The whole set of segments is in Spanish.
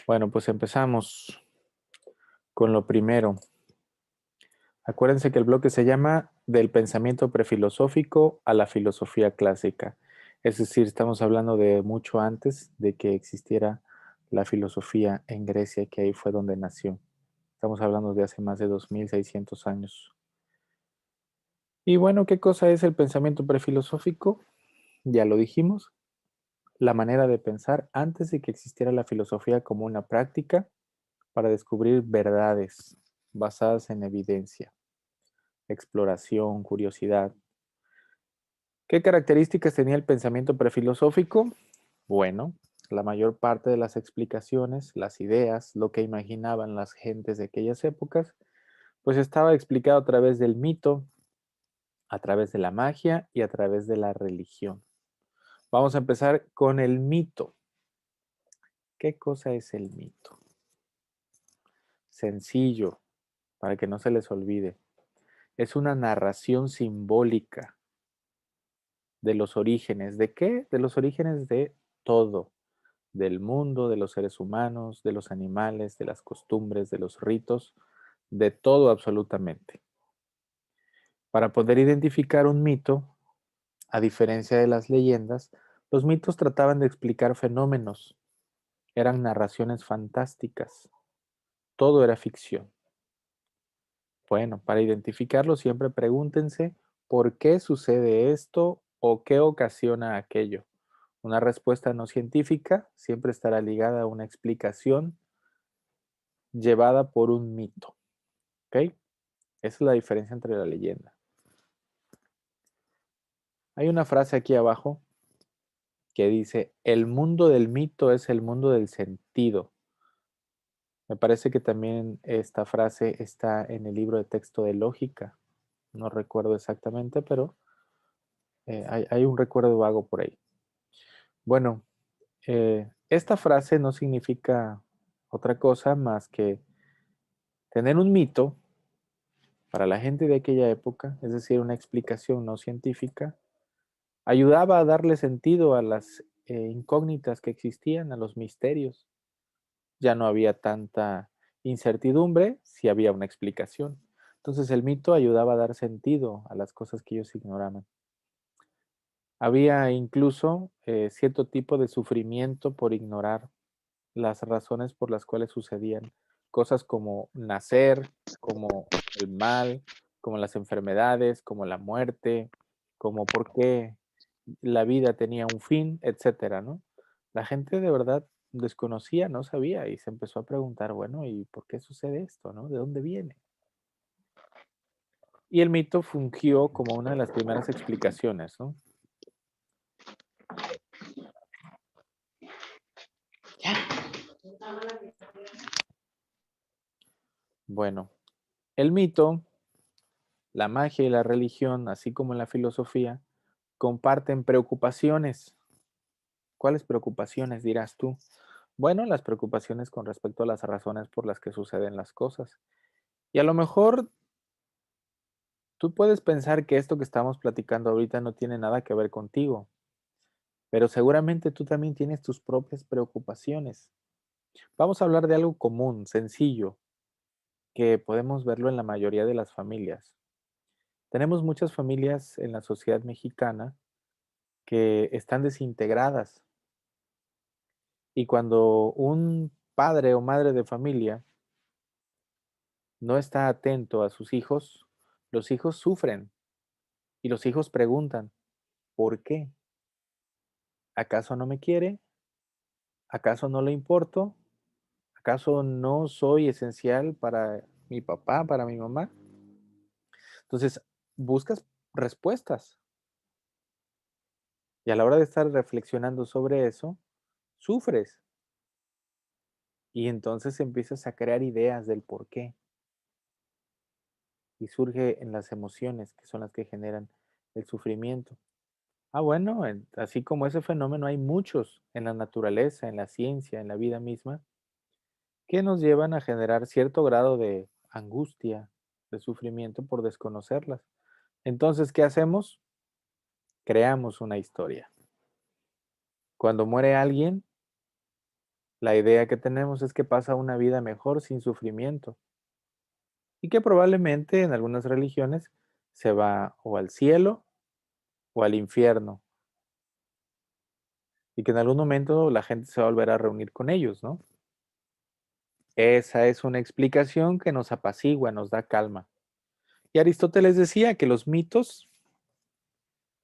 Bueno, pues empezamos con lo primero. Acuérdense que el bloque se llama Del pensamiento prefilosófico a la filosofía clásica. Es decir, estamos hablando de mucho antes de que existiera la filosofía en Grecia, que ahí fue donde nació. Estamos hablando de hace más de 2600 años. Y bueno, ¿qué cosa es el pensamiento prefilosófico? Ya lo dijimos, la manera de pensar antes de que existiera la filosofía como una práctica para descubrir verdades basadas en evidencia, exploración, curiosidad. ¿Qué características tenía el pensamiento prefilosófico? Bueno, la mayor parte de las explicaciones, las ideas, lo que imaginaban las gentes de aquellas épocas, pues estaba explicado a través del mito, a través de la magia y a través de la religión. Vamos a empezar con el mito. ¿Qué cosa es el mito? Sencillo, para que no se les olvide. Es una narración simbólica de los orígenes. ¿De qué? De los orígenes de todo. Del mundo, de los seres humanos, de los animales, de las costumbres, de los ritos, de todo absolutamente. Para poder identificar un mito, a diferencia de las leyendas, los mitos trataban de explicar fenómenos. Eran narraciones fantásticas. Todo era ficción. Bueno, para identificarlo siempre pregúntense por qué sucede esto o qué ocasiona aquello. Una respuesta no científica siempre estará ligada a una explicación llevada por un mito. ¿Ok? Esa es la diferencia entre la leyenda. Hay una frase aquí abajo que dice, el mundo del mito es el mundo del sentido. Me parece que también esta frase está en el libro de texto de lógica. No recuerdo exactamente, pero hay un recuerdo vago por ahí. Bueno, esta frase no significa otra cosa más que tener un mito para la gente de aquella época, es decir, una explicación no científica, ayudaba a darle sentido a las incógnitas que existían, a los misterios. Ya no había tanta incertidumbre si había una explicación. Entonces el mito ayudaba a dar sentido a las cosas que ellos ignoraban. Había incluso cierto tipo de sufrimiento por ignorar las razones por las cuales sucedían cosas como nacer, como el mal, como las enfermedades, como la muerte, como por qué la vida tenía un fin, etcétera, ¿no? La gente de verdad desconocía, no sabía y se empezó a preguntar, bueno, ¿y por qué sucede esto, no? ¿De dónde viene? Y el mito fungió como una de las primeras explicaciones, ¿no? Bueno, el mito, la magia y la religión, así como la filosofía, comparten preocupaciones. ¿Cuáles preocupaciones dirás tú? Bueno, las preocupaciones con respecto a las razones por las que suceden las cosas. Y a lo mejor tú puedes pensar que esto que estamos platicando ahorita no tiene nada que ver contigo, pero seguramente tú también tienes tus propias preocupaciones. Vamos a hablar de algo común, sencillo, que podemos verlo en la mayoría de las familias. Tenemos muchas familias en la sociedad mexicana que están desintegradas y cuando un padre o madre de familia no está atento a sus hijos, los hijos sufren y los hijos preguntan, ¿por qué? ¿Acaso no me quiere? ¿Acaso no le importo? ¿Acaso no soy esencial para mi papá, para mi mamá? Entonces, buscas respuestas y a la hora de estar reflexionando sobre eso, sufres y entonces empiezas a crear ideas del por qué y surge en las emociones que son las que generan el sufrimiento. Ah, bueno, así como ese fenómeno hay muchos en la naturaleza, en la ciencia, en la vida misma, que nos llevan a generar cierto grado de angustia, de sufrimiento por desconocerlas. Entonces, ¿qué hacemos? Creamos una historia. Cuando muere alguien, La idea que tenemos es que pasa una vida mejor sin sufrimiento y que probablemente en algunas religiones se va o al cielo o al infierno y que en algún momento la gente se va a volver a reunir con ellos, ¿no? Esa es una explicación que nos apacigua, nos da calma. Y Aristóteles decía que los mitos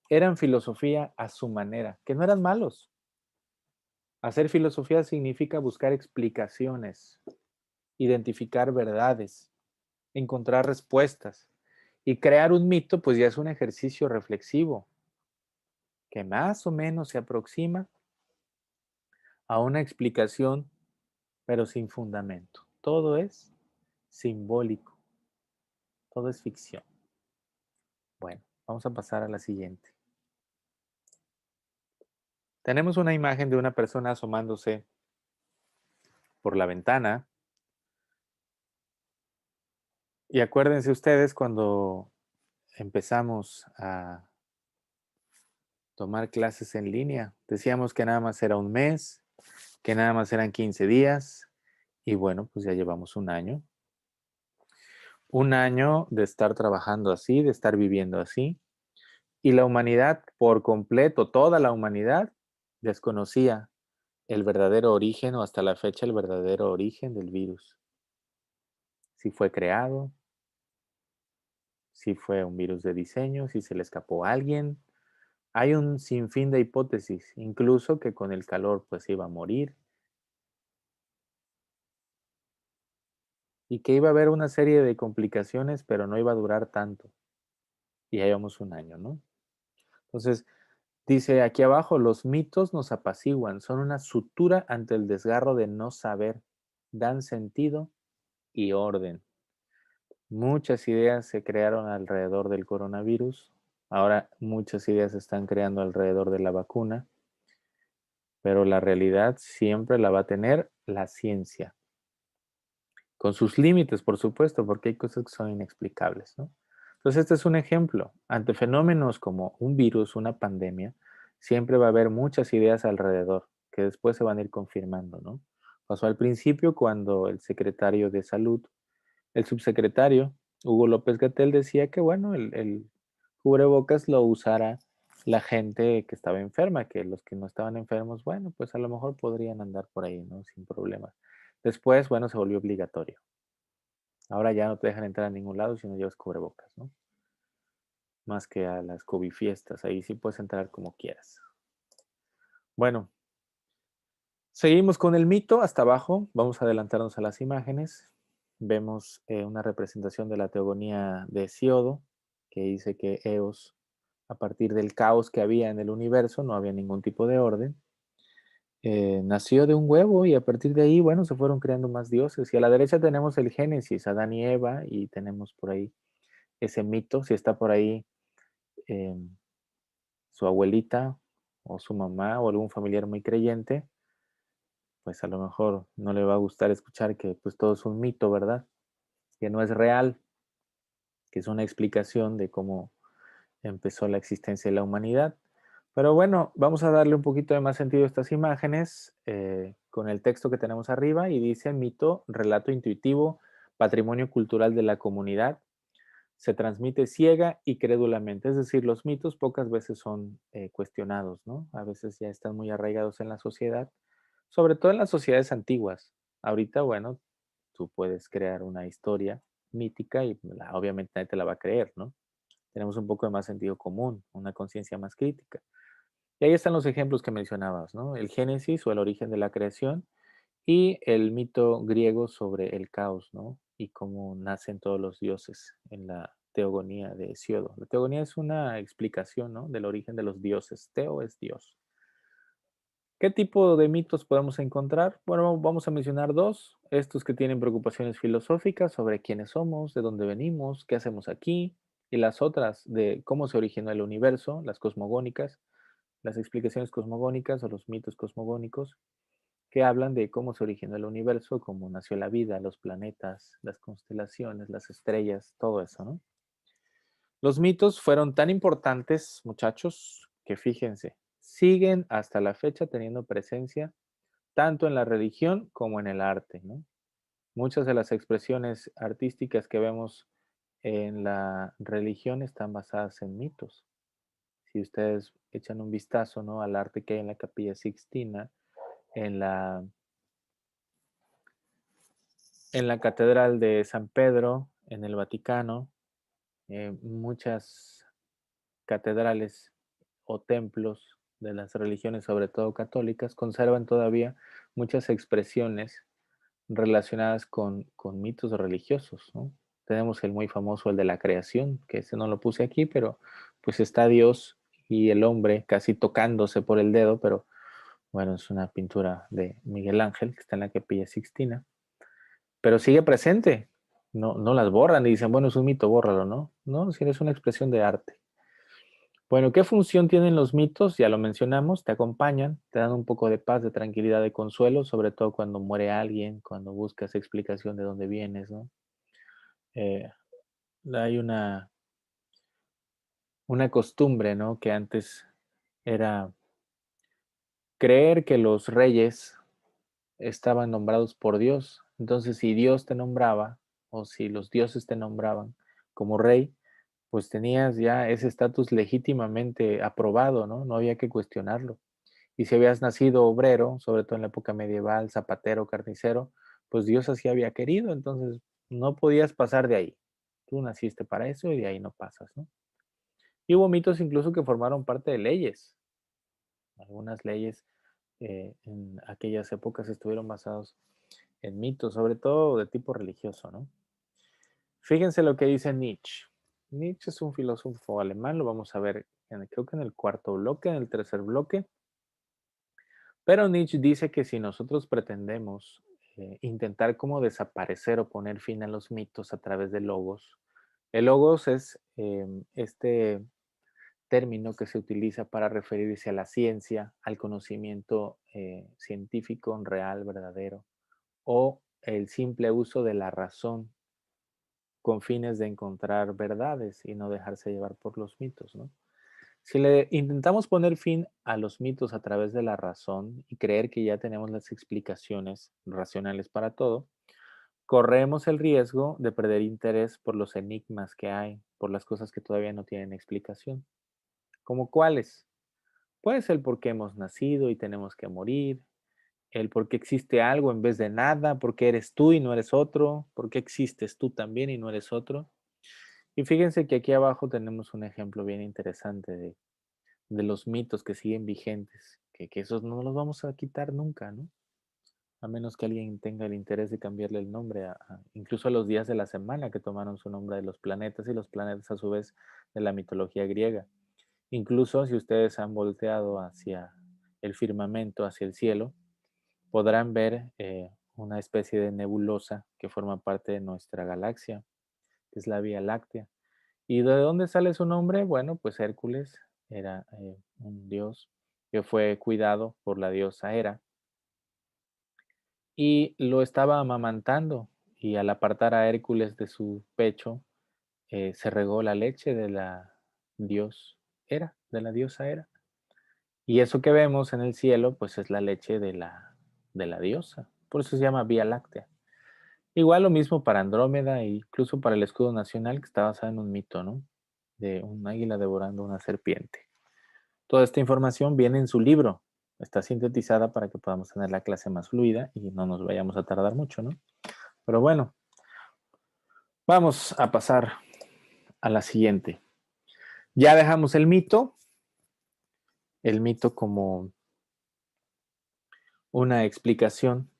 eran filosofía a su manera, que no eran malos. Hacer filosofía significa buscar explicaciones, identificar verdades, encontrar respuestas. Y crear un mito, pues ya es un ejercicio reflexivo que más o menos se aproxima a una explicación, pero sin fundamento. Todo es simbólico, todo es ficción. Bueno, vamos a pasar a la siguiente. Tenemos una imagen de una persona asomándose por la ventana. Y acuérdense ustedes cuando empezamos a tomar clases en línea, decíamos que nada más era un mes, que nada más eran 15 días, y bueno, pues ya llevamos un año. Un año de estar trabajando así, de estar viviendo así, y la humanidad por completo, toda la humanidad, desconocía el verdadero origen o hasta la fecha el verdadero origen del virus. Si fue creado, si fue un virus de diseño, si se le escapó a alguien. Hay un sinfín de hipótesis, incluso que con el calor pues iba a morir y que iba a haber una serie de complicaciones, pero no iba a durar tanto. Y ya llevamos un año, ¿no? Entonces, dice aquí abajo, los mitos nos apaciguan, son una sutura ante el desgarro de no saber, dan sentido y orden. Muchas ideas se crearon alrededor del coronavirus, ahora muchas ideas se están creando alrededor de la vacuna, pero la realidad siempre la va a tener la ciencia, con sus límites, por supuesto, porque hay cosas que son inexplicables, ¿no? Entonces, este es un ejemplo. Ante fenómenos como un virus, una pandemia, siempre va a haber muchas ideas alrededor que después se van a ir confirmando, ¿no? Pasó al principio cuando el secretario de Salud, el subsecretario Hugo López-Gatell decía que, bueno, el cubrebocas lo usara la gente que estaba enferma, que los que no estaban enfermos, bueno, pues a lo mejor podrían andar por ahí, ¿no? Sin problemas. Después, bueno, se volvió obligatorio. Ahora ya no te dejan entrar a ningún lado si no llevas cubrebocas, ¿no? Más que a las COVID fiestas, ahí sí puedes entrar como quieras. Bueno, seguimos con el mito hasta abajo, vamos a adelantarnos a las imágenes. Vemos una representación de la teogonía de Hesíodo, que dice que Eos, a partir del caos que había en el universo, no había ningún tipo de orden, nació de un huevo y a partir de ahí, bueno, se fueron creando más dioses. Y a la derecha tenemos el Génesis, Adán y Eva, y tenemos por ahí ese mito, si está por ahí eh, su abuelita o su mamá o algún familiar muy creyente, pues a lo mejor no le va a gustar escuchar que pues todo es un mito, ¿verdad? Que no es real, que es una explicación de cómo empezó la existencia de la humanidad. Pero bueno, vamos a darle un poquito de más sentido a estas imágenes con el texto que tenemos arriba y dice mito, relato intuitivo, patrimonio cultural de la comunidad, se transmite ciega y crédulamente, es decir, los mitos pocas veces son cuestionados, ¿no? A veces ya están muy arraigados en la sociedad, sobre todo en las sociedades antiguas. Ahorita, bueno, tú puedes crear una historia mítica y obviamente nadie te la va a creer, ¿no? Tenemos un poco de más sentido común, una conciencia más crítica. Y ahí están los ejemplos que mencionabas, ¿no? El Génesis o el origen de la creación y el mito griego sobre el caos, ¿no? Y cómo nacen todos los dioses en la teogonía de Hesíodo. La teogonía es una explicación, ¿no? Del origen de los dioses. Teo es Dios. ¿Qué tipo de mitos podemos encontrar? Bueno, vamos a mencionar dos. Estos que tienen preocupaciones filosóficas sobre quiénes somos, de dónde venimos, qué hacemos aquí, y las otras de cómo se originó el universo, las cosmogónicas, las explicaciones cosmogónicas o los mitos cosmogónicos, que hablan de cómo se originó el universo, cómo nació la vida, los planetas, las constelaciones, las estrellas, todo eso, ¿no? Los mitos fueron tan importantes, muchachos, que fíjense, siguen hasta la fecha teniendo presencia tanto en la religión como en el arte, ¿no? Muchas de las expresiones artísticas que vemos en la religión están basadas en mitos. Si ustedes echan un vistazo, ¿no?, al arte que hay en la Capilla Sixtina, en la, en la Catedral de San Pedro, en el Vaticano, muchas catedrales o templos de las religiones, sobre todo católicas, conservan todavía muchas expresiones relacionadas con mitos religiosos, ¿no? Tenemos el muy famoso, el de la creación, que ese no lo puse aquí, pero pues está Dios y el hombre casi tocándose por el dedo, pero bueno, es una pintura de Miguel Ángel que está en la Capilla Sixtina, pero sigue presente. No, no las borran y dicen, bueno, es un mito, bórralo, ¿no? No, si es una expresión de arte. Bueno, ¿qué función tienen los mitos? Ya lo mencionamos, te acompañan, te dan un poco de paz, de tranquilidad, de consuelo, sobre todo cuando muere alguien, cuando buscas explicación de dónde vienes, ¿no? Eh, hay una costumbre, ¿no?, que antes era creer que los reyes estaban nombrados por Dios. Entonces, si Dios te nombraba o si los dioses te nombraban como rey, pues tenías ya ese estatus legítimamente aprobado, ¿no? No había que cuestionarlo. Y si habías nacido obrero, sobre todo en la época medieval, zapatero, carnicero, pues Dios así había querido, entonces no podías pasar de ahí. Tú naciste para eso y de ahí no pasas, ¿no? Y hubo mitos incluso que formaron parte de leyes. Algunas leyes en aquellas épocas estuvieron basados en mitos, sobre todo de tipo religioso, ¿no? Fíjense lo que dice Nietzsche. Nietzsche es un filósofo alemán, lo vamos a ver creo que en el cuarto bloque, en el tercer bloque. Pero Nietzsche dice que si nosotros pretendemos intentar como desaparecer o poner fin a los mitos a través de logos, el logos es este término que se utiliza para referirse a la ciencia, al conocimiento científico, real, verdadero, o el simple uso de la razón con fines de encontrar verdades y no dejarse llevar por los mitos, ¿no? Si le intentamos poner fin a los mitos a través de la razón y creer que ya tenemos las explicaciones racionales para todo, corremos el riesgo de perder interés por los enigmas que hay, por las cosas que todavía no tienen explicación. ¿Como cuáles? Pues el por qué hemos nacido y tenemos que morir, el por qué existe algo en vez de nada, por qué eres tú y no eres otro, por qué existes tú también y no eres otro. Y fíjense que aquí abajo tenemos un ejemplo bien interesante de los mitos que siguen vigentes, que esos no los vamos a quitar nunca, ¿no? A menos que alguien tenga el interés de cambiarle el nombre, incluso a los días de la semana que tomaron su nombre de los planetas y los planetas a su vez de la mitología griega. Incluso si ustedes han volteado hacia el firmamento, hacia el cielo, podrán ver una especie de nebulosa que forma parte de nuestra galaxia, que es la Vía Láctea. ¿Y de dónde sale su nombre? Bueno, pues Hércules era un dios que fue cuidado por la diosa Hera y lo estaba amamantando, y al apartar a Hércules de su pecho, se regó la leche de la dios Hera, de la diosa Hera. Y eso que vemos en el cielo, pues es la leche de la diosa. Por eso se llama Vía Láctea. Igual lo mismo para Andrómeda e incluso para el escudo nacional, que está basado en un mito, ¿no? De un águila devorando una serpiente. Toda esta información viene en su libro. Está sintetizada para que podamos tener la clase más fluida y no nos vayamos a tardar mucho, ¿no? Pero bueno, vamos a pasar a la siguiente. Ya dejamos el mito como una explicación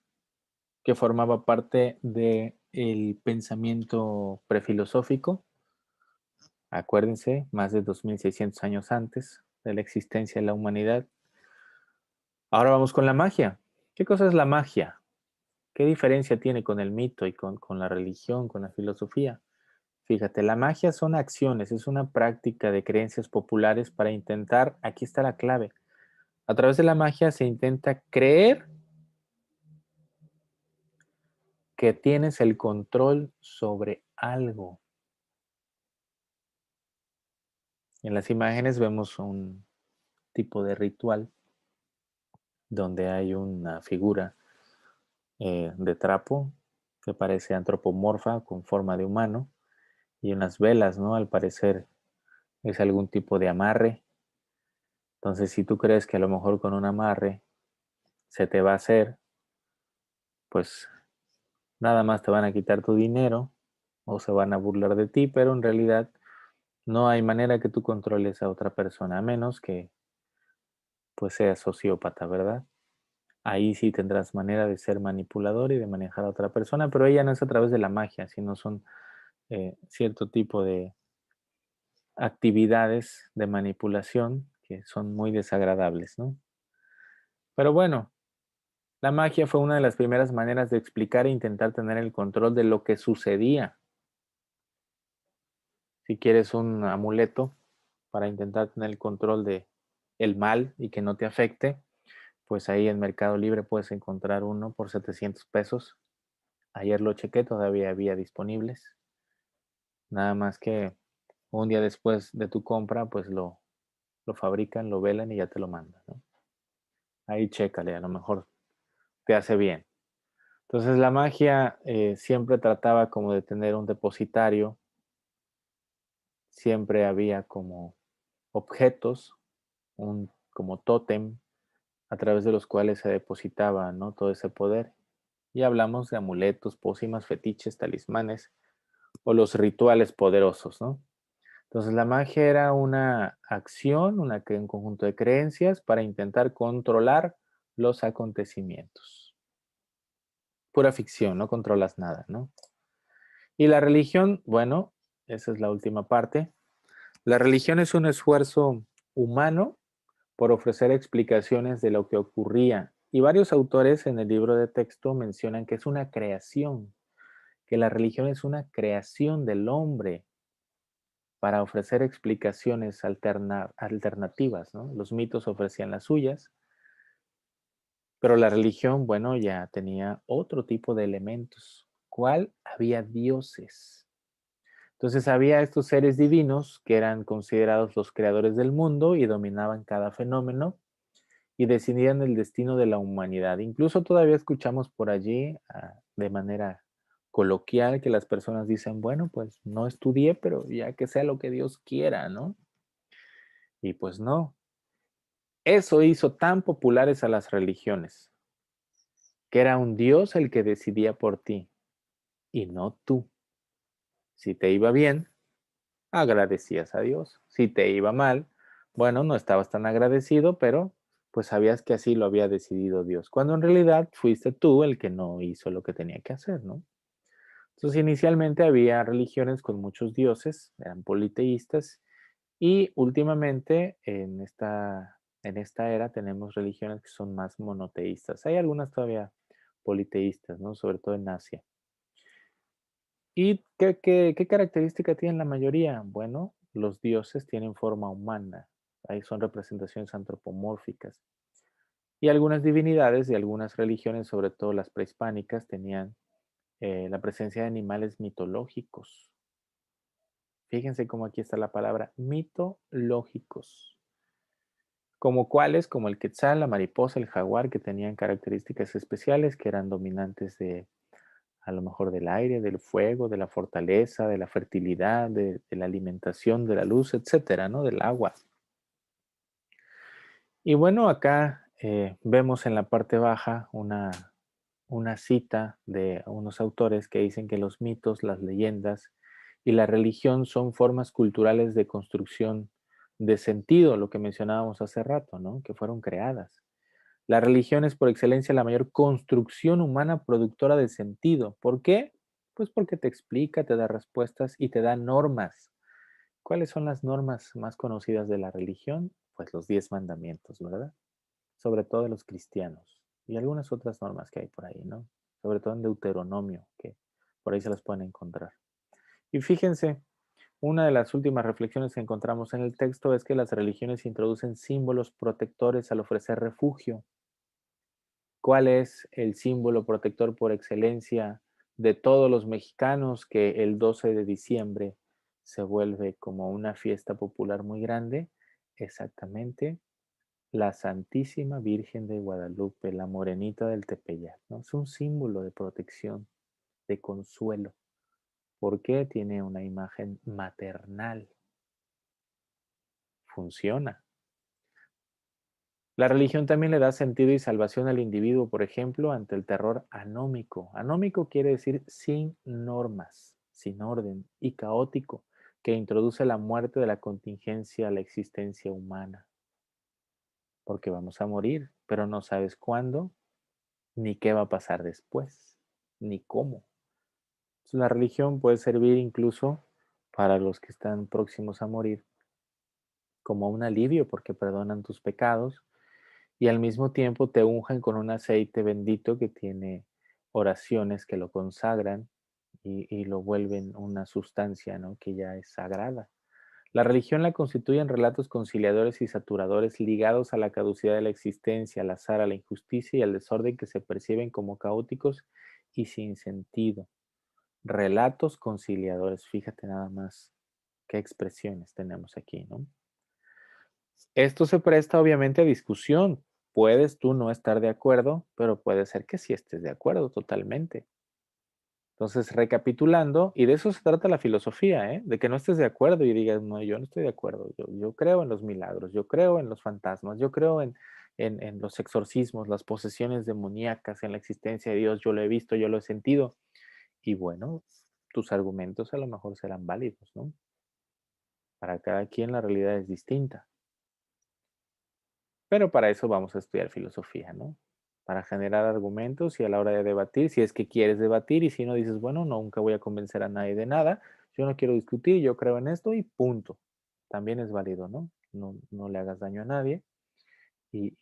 que formaba parte del pensamiento prefilosófico. Acuérdense, más de 2600 años antes de la existencia de la humanidad. Ahora vamos con la magia. ¿Qué cosa es la magia? ¿Qué diferencia tiene con el mito y con la religión, con la filosofía? Fíjate, la magia son acciones, es una práctica de creencias populares para intentar, aquí está la clave, a través de la magia se intenta creer que tienes el control sobre algo. En las imágenes vemos un tipo de ritual donde hay una figura de trapo que parece antropomorfa con forma de humano y unas velas, ¿no? Al parecer es algún tipo de amarre. Entonces, si tú crees que a lo mejor con un amarre se te va a hacer, pues nada más te van a quitar tu dinero o se van a burlar de ti, pero en realidad no hay manera que tú controles a otra persona, a menos que pues seas sociópata, ¿verdad? Ahí sí tendrás manera de ser manipulador y de manejar a otra persona, pero ella no es a través de la magia, sino son cierto tipo de actividades de manipulación que son muy desagradables, ¿no? Pero bueno, la magia fue una de las primeras maneras de explicar e intentar tener el control de lo que sucedía. Si quieres un amuleto para intentar tener el control de el mal y que no te afecte, pues ahí en Mercado Libre puedes encontrar uno por 700 pesos. Ayer lo chequé, todavía había disponibles. Nada más que un día después de tu compra, pues lo fabrican, lo velan y ya te lo mandan, ¿no? Ahí chécale, a lo mejor te hace bien. Entonces la magia siempre trataba como de tener un depositario, siempre había como objetos, un como tótem a través de los cuales se depositaba, ¿no? Todo ese poder. Y hablamos de amuletos, pócimas, fetiches, talismanes o los rituales poderosos, ¿no? Entonces la magia era una acción, un conjunto de creencias para intentar controlar los acontecimientos. Pura ficción, no controlas nada, ¿no? Y la religión, bueno, esa es la última parte. La religión es un esfuerzo humano por ofrecer explicaciones de lo que ocurría. Y varios autores en el libro de texto mencionan que es una creación, que la religión es una creación del hombre para ofrecer explicaciones alternativas, ¿no? Los mitos ofrecían las suyas, pero la religión, bueno, ya tenía otro tipo de elementos. ¿Cuál? Había dioses. Entonces había estos seres divinos que eran considerados los creadores del mundo y dominaban cada fenómeno y decidían el destino de la humanidad. Incluso todavía escuchamos por allí de manera coloquial que las personas dicen, bueno, pues no estudié, pero ya que sea lo que Dios quiera, ¿no? Y pues no. Eso hizo tan populares a las religiones, que era un Dios el que decidía por ti y no tú. Si te iba bien, agradecías a Dios. Si te iba mal, bueno, no estabas tan agradecido, pero pues sabías que así lo había decidido Dios, cuando en realidad fuiste tú el que no hizo lo que tenía que hacer, ¿no? Entonces, inicialmente había religiones con muchos dioses, eran politeístas, y últimamente en esta era tenemos religiones que son más monoteístas. Hay algunas todavía politeístas, ¿no? Sobre todo en Asia. ¿Y qué característica tienen la mayoría? Bueno, los dioses tienen forma humana. Ahí son representaciones antropomórficas. Y algunas divinidades de algunas religiones, sobre todo las prehispánicas, tenían la presencia de animales mitológicos. Fíjense cómo aquí está la palabra mitológicos. Como cuáles, como el quetzal, la mariposa, el jaguar, que tenían características especiales, que eran dominantes de, a lo mejor del aire, del fuego, de la fortaleza, de la fertilidad, de la alimentación, de la luz, etcétera, ¿no? Del agua. Y bueno, acá vemos en la parte baja una cita de unos autores que dicen que los mitos, las leyendas y la religión son formas culturales de construcción de sentido, lo que mencionábamos hace rato, ¿no? Que fueron creadas. La religión es por excelencia la mayor construcción humana productora de sentido. ¿Por qué? Pues porque te explica, te da respuestas y te da normas. ¿Cuáles son las normas más conocidas de la religión? Pues los 10 mandamientos, ¿verdad? Sobre todo de los cristianos y algunas otras normas que hay por ahí, ¿no? Sobre todo en Deuteronomio, que por ahí se las pueden encontrar. Y fíjense, una de las últimas reflexiones que encontramos en el texto es que las religiones introducen símbolos protectores al ofrecer refugio. ¿Cuál es el símbolo protector por excelencia de todos los mexicanos que el 12 de diciembre se vuelve como una fiesta popular muy grande? Exactamente, la Santísima Virgen de Guadalupe, la morenita del Tepeyac, ¿no? Es un símbolo de protección, de consuelo. ¿Por qué? Tiene una imagen maternal. Funciona. La religión también le da sentido y salvación al individuo, por ejemplo, ante el terror anómico. Anómico quiere decir sin normas, sin orden y caótico, que introduce la muerte de la contingencia a la existencia humana. Porque vamos a morir, pero no sabes cuándo, ni qué va a pasar después, ni cómo. Entonces, la religión puede servir incluso para los que están próximos a morir como un alivio porque perdonan tus pecados y al mismo tiempo te unjan con un aceite bendito que tiene oraciones que lo consagran y lo vuelven una sustancia, ¿no? Que ya es sagrada. La religión la constituyen relatos conciliadores y saturadores ligados a la caducidad de la existencia, al azar, a la injusticia y al desorden que se perciben como caóticos y sin sentido. Relatos conciliadores, fíjate nada más qué expresiones tenemos aquí, ¿no? Esto se presta obviamente a discusión. Puedes tú no estar de acuerdo, pero puede ser que sí estés de acuerdo totalmente. Entonces, recapitulando, y de eso se trata la filosofía, ¿eh? De que no estés de acuerdo y digas, no, yo no estoy de acuerdo, yo creo en los milagros, yo creo en los fantasmas, yo creo en los exorcismos, las posesiones demoníacas, en la existencia de Dios, yo lo he visto, yo lo he sentido. Y bueno, tus argumentos a lo mejor serán válidos, ¿no? Para cada quien la realidad es distinta. Pero para eso vamos a estudiar filosofía, ¿no? Para generar argumentos y a la hora de debatir, si es que quieres debatir y si no dices, bueno, nunca voy a convencer a nadie de nada, yo no quiero discutir, yo creo en esto y punto. También es válido, ¿no? No le hagas daño a nadie y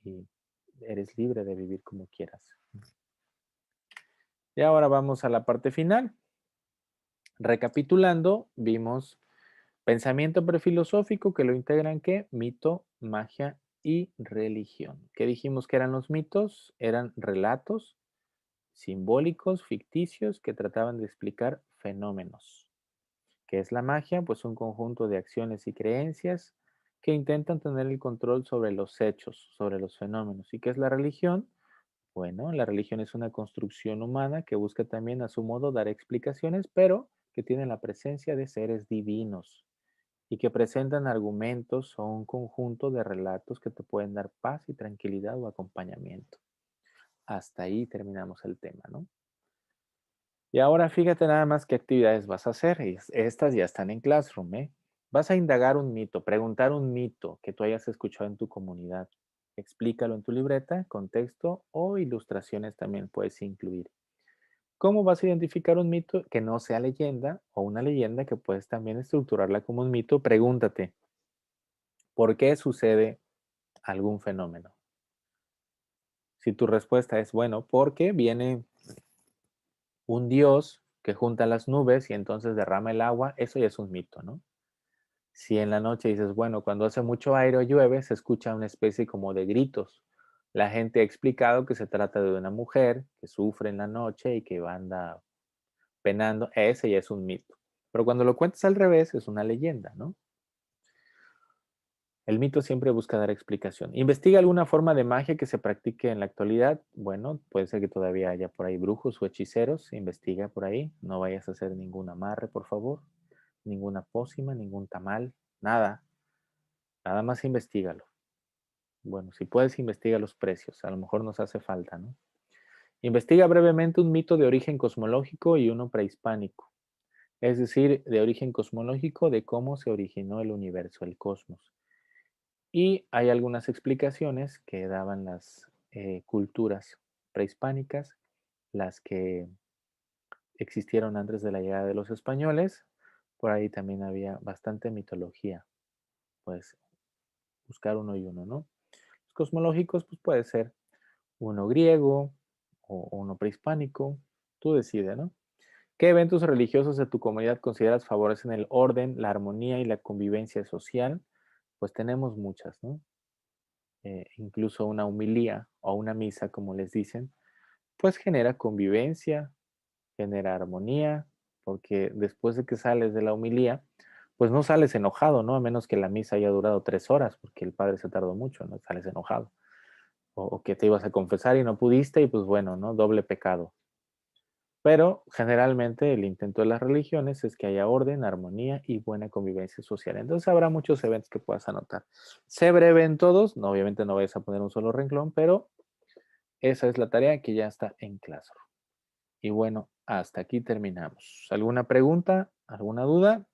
eres libre de vivir como quieras. Y ahora vamos a la parte final. Recapitulando, vimos pensamiento prefilosófico que lo integran ¿qué? Mito, magia y religión. ¿Qué dijimos que eran los mitos? Eran relatos simbólicos, ficticios, que trataban de explicar fenómenos. ¿Qué es la magia? Pues un conjunto de acciones y creencias que intentan tener el control sobre los hechos, sobre los fenómenos. ¿Y qué es la religión? Bueno, la religión es una construcción humana que busca también a su modo dar explicaciones, pero que tiene la presencia de seres divinos y que presentan argumentos o un conjunto de relatos que te pueden dar paz y tranquilidad o acompañamiento. Hasta ahí terminamos el tema, ¿no? Y ahora fíjate nada más qué actividades vas a hacer. Estas ya están en Classroom, ¿eh? Vas a indagar un mito, preguntar un mito que tú hayas escuchado en tu comunidad. Explícalo en tu libreta, con texto o ilustraciones también puedes incluir. ¿Cómo vas a identificar un mito que no sea leyenda o una leyenda que puedes también estructurarla como un mito? Pregúntate, ¿por qué sucede algún fenómeno? Si tu respuesta es, bueno, porque viene un dios que junta las nubes y entonces derrama el agua, eso ya es un mito, ¿no? Si en la noche dices, bueno, cuando hace mucho aire o llueve, se escucha una especie como de gritos. La gente ha explicado que se trata de una mujer que sufre en la noche y que anda penando, ese ya es un mito. Pero cuando lo cuentas al revés, es una leyenda, ¿no? El mito siempre busca dar explicación. ¿Investiga alguna forma de magia que se practique en la actualidad? Bueno, puede ser que todavía haya por ahí brujos o hechiceros. Investiga por ahí. No vayas a hacer ningún amarre, por favor. Ninguna pócima, ningún tamal, nada. Nada más investigalo. Bueno, si puedes, investiga los precios. A lo mejor nos hace falta, ¿no? Investiga brevemente un mito de origen cosmológico y uno prehispánico. Es decir, de origen cosmológico de cómo se originó el universo, el cosmos. Y hay algunas explicaciones que daban las culturas prehispánicas, las que existieron antes de la llegada de los españoles. Por ahí también había bastante mitología. Pues buscar uno y uno, ¿no? Los cosmológicos, pues puede ser uno griego o uno prehispánico. Tú decides, ¿no? ¿Qué eventos religiosos de tu comunidad consideras favorecen el orden, la armonía y la convivencia social? Pues tenemos muchas, ¿no? Incluso una humilía o una misa, como les dicen, pues genera convivencia, genera armonía, porque después de que sales de la humilía, pues no sales enojado, ¿no? A menos que la misa haya durado 3 horas, porque el padre se tardó mucho, ¿no? Sales enojado. O que te ibas a confesar y no pudiste y pues bueno, ¿no? Doble pecado. Pero generalmente el intento de las religiones es que haya orden, armonía y buena convivencia social. Entonces habrá muchos eventos que puedas anotar. Sé breve en todos, no, obviamente no vayas a poner un solo renglón, pero esa es la tarea que ya está en Classroom. Y bueno, hasta aquí terminamos. ¿Alguna pregunta? ¿Alguna duda?